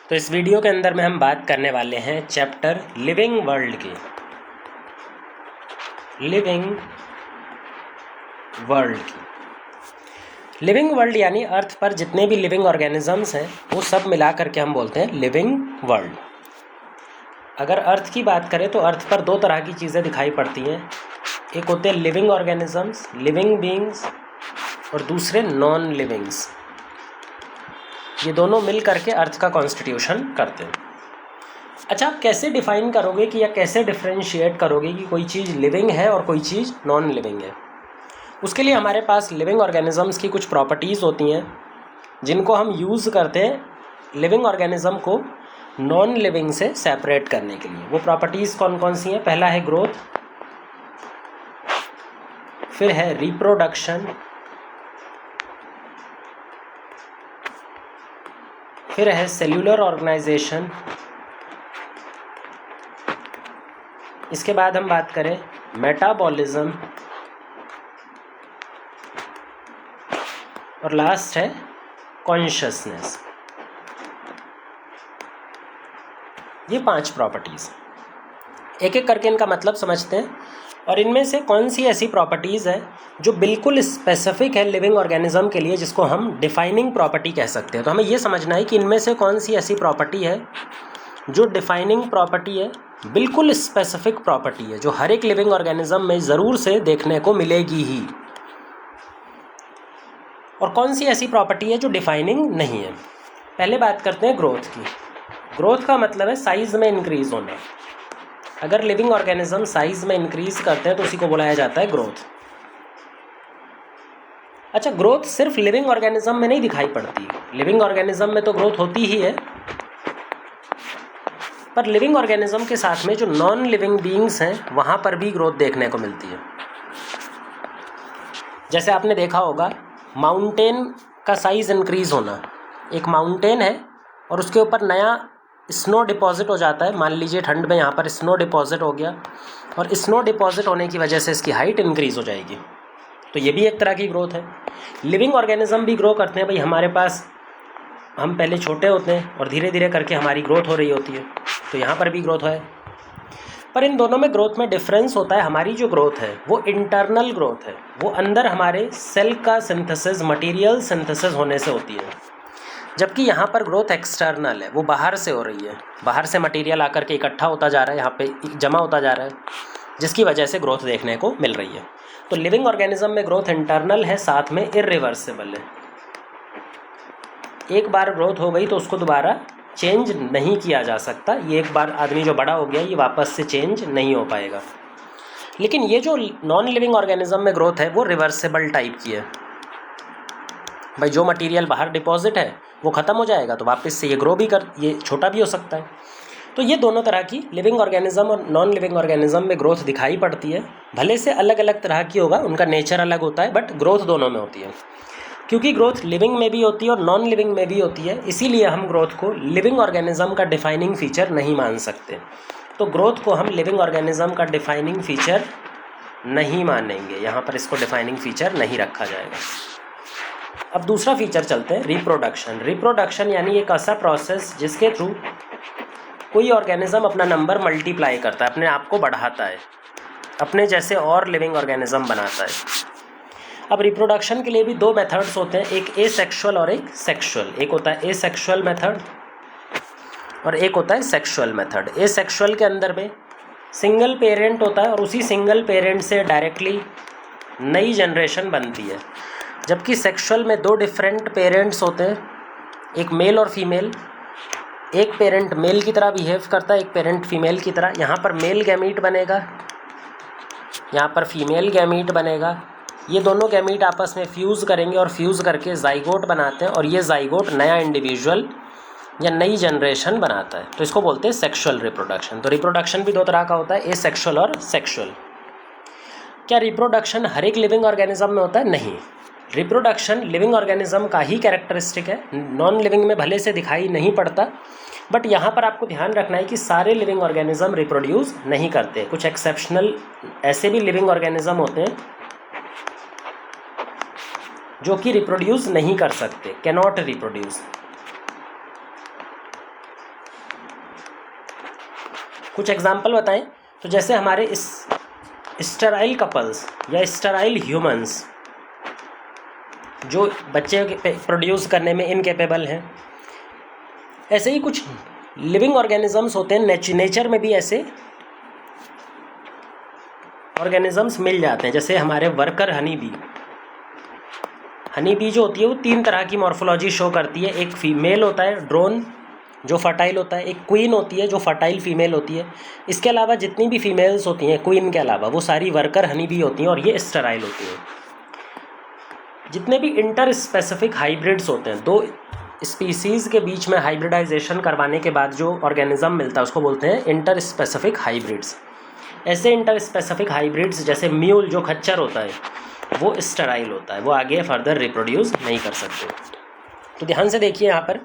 तो इस वीडियो के अंदर में हम बात करने वाले हैं चैप्टर लिविंग वर्ल्ड की। लिविंग वर्ल्ड यानी अर्थ पर जितने भी लिविंग ऑर्गेनिजम्स हैं वो सब मिला करके हम बोलते हैं लिविंग वर्ल्ड। अगर अर्थ की बात करें तो अर्थ पर दो तरह की चीज़ें दिखाई पड़ती हैं, एक होते हैं लिविंग ऑर्गेनिजम्स, लिविंग बीइंग्स, और दूसरे नॉन लिविंग्स। ये दोनों मिल करके अर्थ का कॉन्स्टिट्यूशन करते हैं। अच्छा, आप कैसे डिफाइन करोगे कि या कैसे डिफ्रेंशिएट करोगे कि कोई चीज़ लिविंग है और कोई चीज़ नॉन लिविंग है? उसके लिए हमारे पास लिविंग ऑर्गेनिजम्स की कुछ प्रॉपर्टीज़ होती हैं जिनको हम यूज़ करते हैं लिविंग ऑर्गेनिज्म को नॉन लिविंग से सेपरेट करने के लिए। वो प्रॉपर्टीज़ कौन कौन सी हैं? पहला है ग्रोथ, फिर है रिप्रोडक्शन, फिर है सेल्यूलर ऑर्गेनाइजेशन, इसके बाद हम बात करें मेटाबॉलिज्म, और लास्ट है कॉन्शियसनेस। ये 5 प्रॉपर्टीज़, एक एक करके इनका मतलब समझते हैं और इनमें से कौन सी ऐसी प्रॉपर्टीज़ है जो बिल्कुल स्पेसिफिक है लिविंग ऑर्गेनिज्म के लिए, जिसको हम डिफाइनिंग प्रॉपर्टी कह सकते हैं। तो हमें ये समझना है कि इनमें से कौन सी ऐसी प्रॉपर्टी है जो डिफाइनिंग प्रॉपर्टी है, बिल्कुल स्पेसिफिक प्रॉपर्टी है, जो हर एक लिविंग ऑर्गेनिज्म में ज़रूर से देखने को मिलेगी ही, और कौन सी ऐसी प्रॉपर्टी है जो डिफाइनिंग नहीं है। पहले बात करते हैं ग्रोथ की। ग्रोथ का मतलब है साइज़ में इंक्रीज़ होना। अगर लिविंग ऑर्गेनिज्म साइज़ में इंक्रीज़ करते हैं तो उसी को बुलाया जाता है ग्रोथ। अच्छा, ग्रोथ सिर्फ लिविंग ऑर्गेनिज्म में नहीं दिखाई पड़ती। लिविंग ऑर्गेनिज्म में तो ग्रोथ होती ही है, पर लिविंग ऑर्गेनिज्म के साथ में जो नॉन लिविंग बीइंग्स हैं वहाँ पर भी ग्रोथ देखने को मिलती है। जैसे आपने देखा होगा माउंटेन का साइज़ इंक्रीज़ होना। एक माउंटेन है और उसके ऊपर नया स्नो डिपॉजिट हो जाता है। मान लीजिए ठंड में यहाँ पर स्नो डिपॉजिट हो गया और स्नो डिपॉजिट होने की वजह से इसकी हाइट इंक्रीज़ हो जाएगी, तो ये भी एक तरह की ग्रोथ है। लिविंग ऑर्गेनिज्म भी ग्रो करते हैं भाई। हमारे पास हम पहले छोटे होते हैं और धीरे धीरे करके हमारी ग्रोथ हो रही होती है, तो यहाँ पर भी ग्रोथ है। पर इन दोनों में ग्रोथ में डिफरेंस होता है। हमारी जो ग्रोथ है वो इंटरनल ग्रोथ है, वो अंदर हमारे सेल का सिंथेसिस, मटेरियल सिंथेसिस होने से होती है, जबकि यहाँ पर ग्रोथ एक्सटर्नल है, वो बाहर से हो रही है। बाहर से मटेरियल आकर के इकट्ठा होता जा रहा है, यहाँ पे जमा होता जा रहा है, जिसकी वजह से ग्रोथ देखने को मिल रही है। तो लिविंग ऑर्गेनिज्म में ग्रोथ इंटरनल है, साथ में इरिवर्सिबल है। एक बार ग्रोथ हो गई तो उसको दोबारा चेंज नहीं किया जा सकता। ये एक बार आदमी जो बड़ा हो गया ये वापस से चेंज नहीं हो पाएगा। लेकिन ये जो नॉन लिविंग ऑर्गेनिज्म में ग्रोथ है वो रिवर्सिबल टाइप की है। भाई जो मटेरियल बाहर डिपॉजिट है वो ख़त्म हो जाएगा तो वापस से ये छोटा भी हो सकता है। तो ये दोनों तरह की लिविंग ऑर्गेनिज्म और नॉन लिविंग ऑर्गेनिज्म में ग्रोथ दिखाई पड़ती है। भले से अलग अलग तरह की होगा, उनका नेचर अलग होता है, बट ग्रोथ दोनों में होती है। क्योंकि ग्रोथ लिविंग में भी होती है और नॉन लिविंग में भी होती है, इसीलिए हम ग्रोथ को लिविंग ऑर्गेनिज्म का डिफाइनिंग फीचर नहीं मान सकते। तो ग्रोथ को हम लिविंग ऑर्गेनिज्म का डिफाइनिंग फीचर नहीं मानेंगे, यहाँ पर इसको डिफाइनिंग फीचर नहीं रखा जाएगा। अब दूसरा फीचर चलते हैं, रिप्रोडक्शन। रिप्रोडक्शन यानी एक ऐसा प्रोसेस जिसके थ्रू कोई ऑर्गेनिज्म अपना नंबर मल्टीप्लाई करता है, अपने आप को बढ़ाता है, अपने जैसे और लिविंग ऑर्गेनिज्म बनाता है। अब रिप्रोडक्शन के लिए भी 2 मेथड्स होते हैं, एक एसेक्सुअल और एक सेक्सुअल। एक होता है एसेक्सुअल मेथड और एक होता है सेक्सुअल मेथड। एसेक्सुअल के अंदर में सिंगल पेरेंट होता है और उसी सिंगल पेरेंट से डायरेक्टली नई जनरेशन बनती है, जबकि सेक्सुअल में 2 डिफरेंट पेरेंट्स होते हैं, एक मेल और फीमेल। एक पेरेंट मेल की तरह बिहेव करता है, एक पेरेंट फीमेल की तरह। यहाँ पर मेल गैमीट बनेगा, यहाँ पर फीमेल गैमीट बनेगा। ये दोनों गैमीट आपस में फ्यूज़ करेंगे और फ्यूज़ करके जाइगोट बनाते हैं, और ये जाइगोट नया इंडिविजुअल या नई जनरेशन बनाता है। तो इसको बोलते हैं सेक्सुअल रिप्रोडक्शन। तो रिप्रोडक्शन भी 2 तरह का होता है, एसेक्सुअल और सेक्सुअल। क्या रिप्रोडक्शन हर एक लिविंग ऑर्गेनिज्म में होता है? नहीं। रिप्रोडक्शन लिविंग ऑर्गेनिज्म का ही कैरेक्टरिस्टिक है, नॉन लिविंग में भले से दिखाई नहीं पड़ता, बट यहाँ पर आपको ध्यान रखना है कि सारे लिविंग ऑर्गेनिज्म रिप्रोड्यूस नहीं करते। कुछ एक्सेप्शनल ऐसे भी लिविंग ऑर्गेनिज्म होते हैं जो कि रिप्रोड्यूस नहीं कर सकते, कैनॉट रिप्रोड्यूस। कुछ एग्जाम्पल बताएं तो जैसे हमारे इस स्टेराइल कपल्स या स्टेराइल ह्यूमंस जो बच्चे प्रोड्यूस करने में इनकेपेबल हैं, ऐसे ही कुछ लिविंग ऑर्गेनिजम्स होते हैं, नेचर में भी ऐसे ऑर्गेनिजम्स मिल जाते हैं। जैसे हमारे वर्कर हनी बी जो होती है वो 3 तरह की मॉर्फोलॉजी शो करती है। एक फीमेल होता है ड्रोन जो फर्टाइल होता है, एक क्वीन होती है जो फर्टाइल फीमेल होती है। इसके अलावा जितनी भी फीमेल्स होती हैं क्वीन के अलावा वो सारी वर्कर हनी बी होती हैं और ये स्टेराइल होती हैं। जितने भी इंटर स्पेसिफिक हाइब्रिड्स होते हैं, 2 स्पीसीज़ के बीच में हाइब्रिडाइजेशन करवाने के बाद जो ऑर्गेनिज्म मिलता है उसको बोलते हैं इंटर स्पेसिफिक हाइब्रिड्स। ऐसे इंटर स्पेसिफिक हाइब्रिड्स जैसे म्यूल जो खच्चर होता है वो स्टेराइल होता है, वो आगे फर्दर रिप्रोड्यूस नहीं कर सकते। तो ध्यान से देखिए, यहाँ पर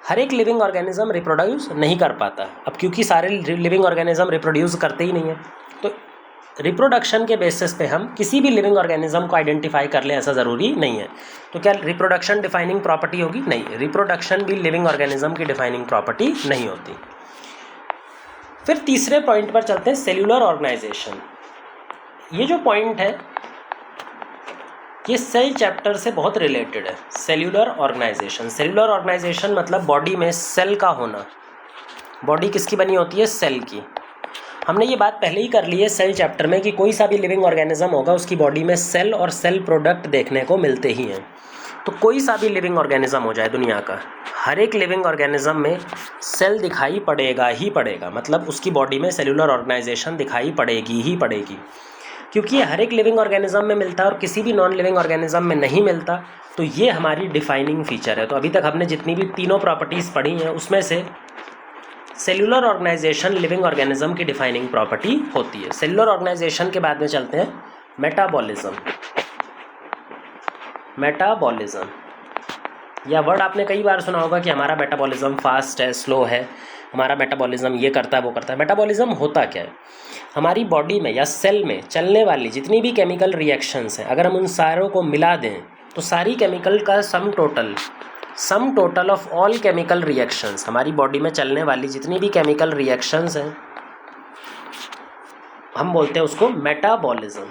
हर एक लिविंग ऑर्गेनिज्म रिप्रोड्यूस नहीं कर पाता। अब क्योंकि सारे लिविंग ऑर्गेनिज्म रिप्रोड्यूस करते ही नहीं है, तो रिप्रोडक्शन के बेसिस पे हम किसी भी लिविंग ऑर्गेनिज्म को आइडेंटिफाई कर लें ऐसा ज़रूरी नहीं है। तो क्या रिप्रोडक्शन डिफाइनिंग प्रॉपर्टी होगी? नहीं, रिप्रोडक्शन भी लिविंग ऑर्गेनिज्म की डिफाइनिंग प्रॉपर्टी नहीं होती। फिर तीसरे पॉइंट पर चलते हैं, सेल्यूलर ऑर्गेनाइजेशन। ये जो पॉइंट है ये सेल चैप्टर से बहुत रिलेटेड है। सेल्यूलर ऑर्गेनाइजेशन मतलब बॉडी में सेल का होना। बॉडी किसकी बनी होती है? सेल की। हमने ये बात पहले ही कर ली है सेल चैप्टर में कि कोई सा भी लिविंग ऑर्गेनिज्म होगा उसकी बॉडी में सेल और सेल प्रोडक्ट देखने को मिलते ही हैं। तो कोई सा भी लिविंग ऑर्गेनिज्म हो जाए दुनिया का, हर एक लिविंग ऑर्गेनिज्म में सेल दिखाई पड़ेगा ही पड़ेगा, मतलब उसकी बॉडी में सेल्यूलर ऑर्गेनाइजेशन दिखाई पड़ेगी ही पड़ेगी, क्योंकि ये हर एक लिविंग ऑर्गेनिज्म में मिलता है और किसी भी नॉन लिविंग ऑर्गेनिज्म में नहीं मिलता। तो ये हमारी डिफाइनिंग फीचर है। तो अभी तक हमने जितनी भी तीनों प्रॉपर्टीज़ पढ़ी हैं उसमें से सेल्यूलर ऑर्गेनाइजेशन लिविंग ऑर्गेनिज्म की डिफाइनिंग प्रॉपर्टी होती है। सेल्यूलर ऑर्गेनाइजेशन के बाद में चलते हैं मेटाबॉलिज्म। यह वर्ड आपने कई बार सुना होगा कि हमारा मेटाबॉलिज्म फास्ट है, स्लो है, हमारा मेटाबॉलिज्म ये करता है वो करता है। मेटाबॉलिज्म होता क्या है? हमारी बॉडी में या सेल में चलने वाली जितनी भी केमिकल रिएक्शंस हैं, अगर हम उन सारों को मिला दें तो सारी केमिकल का sum total of all chemical reactions, हमारी बॉडी में चलने वाली जितनी भी केमिकल रिएक्शंस हैं हम बोलते हैं उसको मेटाबॉलिज्म।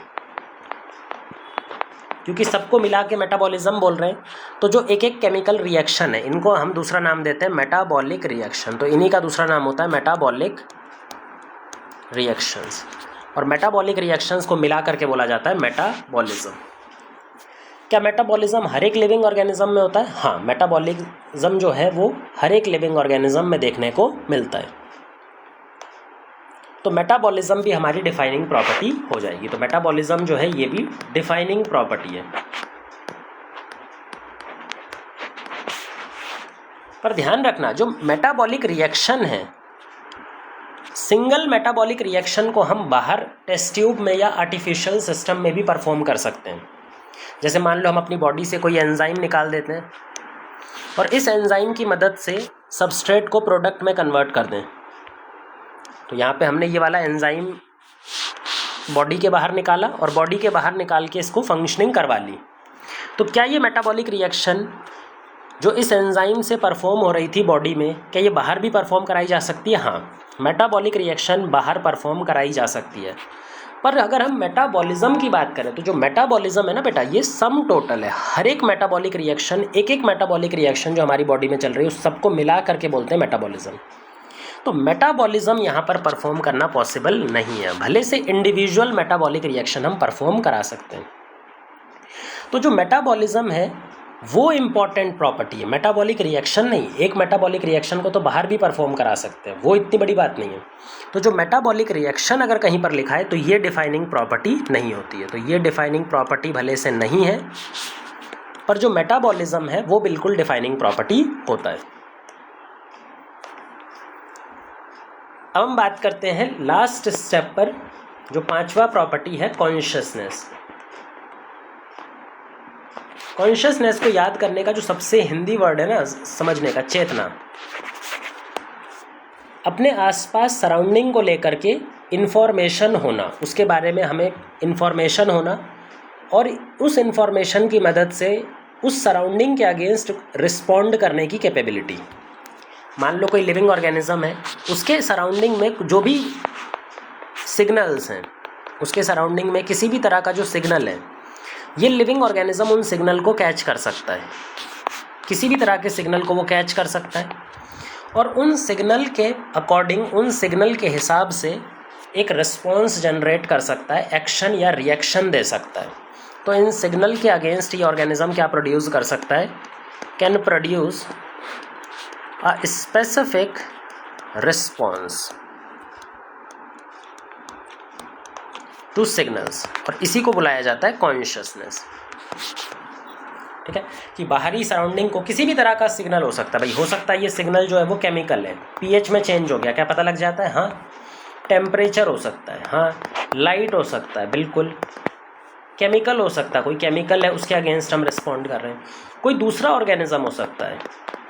क्योंकि सबको मिला के मेटाबॉलिज्म बोल रहे हैं, तो जो एक एक केमिकल रिएक्शन है इनको हम दूसरा नाम देते हैं मेटाबॉलिक रिएक्शन। तो इन्हीं का दूसरा नाम होता है मेटाबॉलिक रिएक्शंस, और मेटाबॉलिक रिएक्शंस को मिला करके बोला जाता है मेटाबॉलिज्म। क्या मेटाबॉलिज्म हर एक लिविंग ऑर्गेनिज्म में होता है? हाँ, मेटाबॉलिज्म जो है वो हर एक लिविंग ऑर्गेनिज्म में देखने को मिलता है। तो मेटाबॉलिज्म भी हमारी डिफाइनिंग प्रॉपर्टी हो जाएगी। तो मेटाबॉलिज्म जो है ये भी डिफाइनिंग प्रॉपर्टी है। पर ध्यान रखना, जो मेटाबॉलिक रिएक्शन है, सिंगल मेटाबॉलिक रिएक्शन को हम बाहर टेस्ट ट्यूब में या आर्टिफिशियल सिस्टम में भी परफॉर्म कर सकते हैं। जैसे मान लो हम अपनी बॉडी से कोई एंजाइम निकाल देते हैं और इस एंजाइम की मदद से सबस्ट्रेट को प्रोडक्ट में कन्वर्ट कर दें। तो यहाँ पे हमने ये वाला एंजाइम बॉडी के बाहर निकाला और बॉडी के बाहर निकाल के इसको फंक्शनिंग करवा ली। तो क्या ये मेटाबॉलिक रिएक्शन जो इस एंजाइम से परफॉर्म हो रही थी बॉडी में, क्या ये बाहर भी परफॉर्म कराई जा सकती है? हाँ, मेटाबॉलिक रिएक्शन बाहर परफॉर्म कराई जा सकती है। पर अगर हम मेटाबॉलिज्म की बात करें तो जो मेटाबॉलिज्म है ना बेटा, ये सम टोटल है। हर एक मेटाबॉलिक रिएक्शन, एक एक मेटाबॉलिक रिएक्शन जो हमारी बॉडी में चल रही है उस सबको मिला करके बोलते हैं मेटाबॉलिज्म। तो मेटाबॉलिज्म यहाँ पर परफॉर्म करना पॉसिबल नहीं है, भले से इंडिविजुअल मेटाबॉलिक रिएक्शन हम परफॉर्म करा सकते हैं। तो जो मेटाबॉलिज्म है वो इम्पॉर्टेंट प्रॉपर्टी है, मेटाबॉलिक रिएक्शन नहीं। एक मेटाबॉलिक रिएक्शन को तो बाहर भी परफॉर्म करा सकते हैं, वो इतनी बड़ी बात नहीं है। तो जो मेटाबॉलिक रिएक्शन अगर कहीं पर लिखा है तो ये डिफाइनिंग प्रॉपर्टी नहीं होती है। तो ये डिफाइनिंग प्रॉपर्टी भले से नहीं है, पर जो मेटाबॉलिज्म है वो बिल्कुल डिफाइनिंग प्रॉपर्टी होता है। अब हम बात करते हैं लास्ट स्टेप पर, जो 5वां प्रॉपर्टी है कॉन्शियसनेस। कॉन्शियसनेस को याद करने का जो सबसे हिंदी वर्ड है ना समझने का, चेतना। अपने आसपास सराउंडिंग को लेकर के इन्फॉर्मेशन होना, उसके बारे में हमें इन्फॉर्मेशन होना और उस इन्फॉर्मेशन की मदद से उस सराउंडिंग के अगेंस्ट रिस्पॉन्ड करने की कैपेबिलिटी। मान लो कोई लिविंग ऑर्गेनिज्म है, उसके सराउंडिंग में जो भी सिग्नल्स हैं, उसके सराउंडिंग में किसी भी तरह का जो सिग्नल है, ये लिविंग ऑर्गेनिज्म उन सिग्नल को कैच कर सकता है, किसी भी तरह के सिग्नल को वो कैच कर सकता है और उन सिग्नल के अकॉर्डिंग, उन सिग्नल के हिसाब से एक रिस्पॉन्स जनरेट कर सकता है, एक्शन या रिएक्शन दे सकता है। तो इन सिग्नल के अगेंस्ट ये ऑर्गेनिज्म क्या प्रोड्यूस कर सकता है, can produce a specific response to signals, और इसी को बुलाया जाता है कॉन्शियसनेस। ठीक है, कि बाहरी सराउंडिंग को किसी भी तरह का सिग्नल हो सकता है, भाई हो सकता है ये सिग्नल जो है वो केमिकल है, पीएच में चेंज हो गया, क्या पता लग जाता है, हाँ। टेम्परेचर हो सकता है, हाँ। लाइट हो सकता है, बिल्कुल। केमिकल हो सकता है, कोई केमिकल है उसके अगेंस्ट हम रिस्पॉन्ड कर रहे हैं। कोई दूसरा ऑर्गेनिज्म हो सकता है,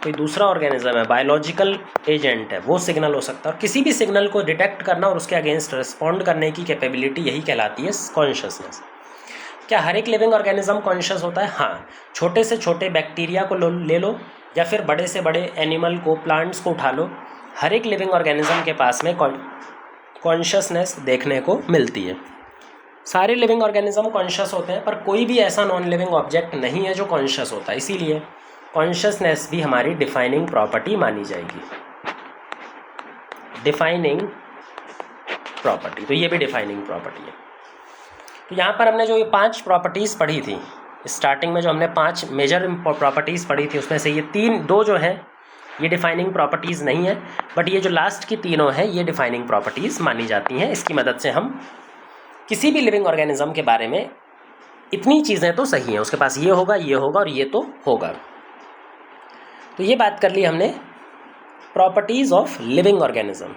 कोई दूसरा ऑर्गेनिज्म है, बायोलॉजिकल एजेंट है, वो सिग्नल हो सकता है। और किसी भी सिग्नल को डिटेक्ट करना और उसके अगेंस्ट रिस्पॉन्ड करने की कैपेबिलिटी यही कहलाती है कॉन्शियसनेस। क्या हर एक लिविंग ऑर्गेनिज्म कॉन्शियस होता है? हाँ। छोटे से छोटे बैक्टीरिया को ले लो या फिर बड़े से बड़े एनिमल को, प्लांट्स को उठा लो, हर एक लिविंग ऑर्गेनिज्म के पास में कॉन्शियसनेस देखने को मिलती है। सारे लिविंग ऑर्गेनिज्म कॉन्शियस होते हैं, पर कोई भी ऐसा नॉन लिविंग ऑब्जेक्ट नहीं है जो कॉन्शियस होता है, इसीलिए कॉन्शियसनेस भी हमारी डिफाइनिंग प्रॉपर्टी मानी जाएगी। डिफाइनिंग प्रॉपर्टी, तो ये भी डिफाइनिंग प्रॉपर्टी है। तो यहाँ पर हमने जो ये 5 प्रॉपर्टीज़ पढ़ी थी स्टार्टिंग में, जो हमने 5 मेजर प्रॉपर्टीज़ पढ़ी थी, उसमें से ये 2 जो हैं ये डिफाइनिंग प्रॉपर्टीज़ नहीं है, बट ये जो लास्ट की तीनों हैं ये डिफाइनिंग प्रॉपर्टीज़ मानी जाती हैं। इसकी मदद से हम किसी भी लिविंग ऑर्गेनिज्म के बारे में, इतनी चीज़ें तो सही हैं, उसके पास ये होगा, ये होगा और ये तो होगा। तो ये बात कर ली हमने प्रॉपर्टीज़ ऑफ लिविंग ऑर्गेनिज्म।